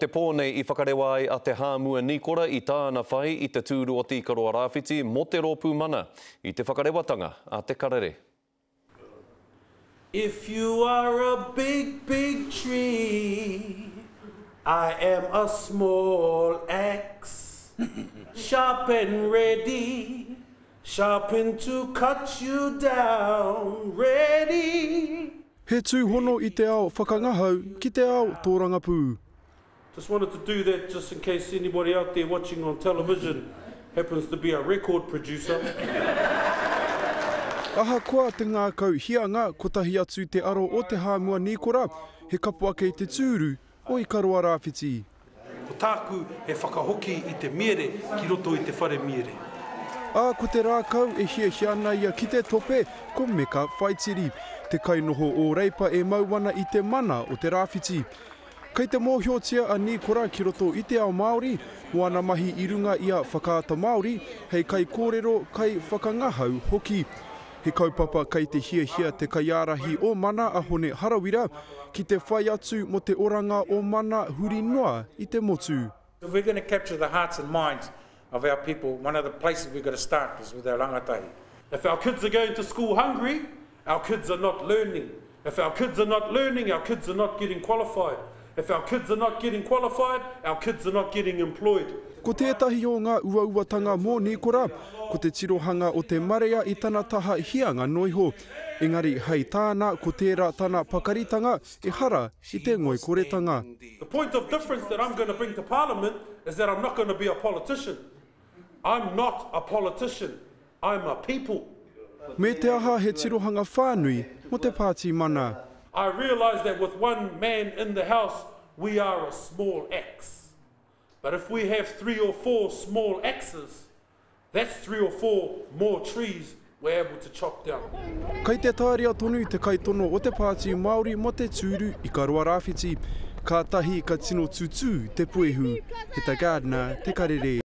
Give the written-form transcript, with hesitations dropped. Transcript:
Te pōnei I whakarewa ai a te hāmua Nikora I tāna whai I te tūru o Tīkaroa Rāwhiti mō te rōpū mana I te whakarewatanga a te karere. If you are a big, big tree, I am a small axe, sharp and ready, sharpened to cut you down, ready. He tūhono I te ao whakangahau ki te ao tōrangapū. Just wanted to do that just in case anybody out there watching on television happens to be a record producer. Aha koa te ngākau hianga kotahi atu te aro o te hāmua Nikora, he kapu ake I te tūru o Ikaroa Rāwhiti. Ko tāku he whakahoki I te mere ki roto I te whare mere. Ko te rākau e hia ana ia ki te tope ko Meka Whaitiri, te kainoho o reipa e mauana I te mana o te Rāwhiti. Kei te mōhiotia a Nikora ki roto I te ao Māori, moana mahi I runga ia whakaata Māori, hei kai kōrero kai whakangahau hoki. He kaupapa kei te hia te kaiarahi o mana a hone harawira, ki te whai atu mo te oranga o mana huri noa I te motu. If we're going to capture the hearts and minds of our people, one of the places we've got to start is with our rangatahi. If our kids are going to school hungry, our kids are not learning. If our kids are not learning, our kids are not getting qualified. If our kids are not getting qualified, our kids are not getting employed. Ko tētahi o ngā uauatanga mō Nikora, ko te tirohanga o te marea I tana taha hianga noiho. Engari hei tāna ko tērā tana pakaritanga e hara I te ngoi koretanga. The point of difference that I'm going to bring to Parliament is that I'm not going to be a politician. I'm not a politician. I'm a people. Me te aha he tirohanga whānui mo te pāti mana. I realise that with one man in the house, we are a small axe. But if we have 3 or 4 small axes, that's 3 or 4 more trees we're able to chop down. Kei te tāria tonu te kaitono o te pāti Māori mo te tūru Ikaroa Rāwhiti. Ka tahi ka tino tutu te puehu, he ta gardener te karere.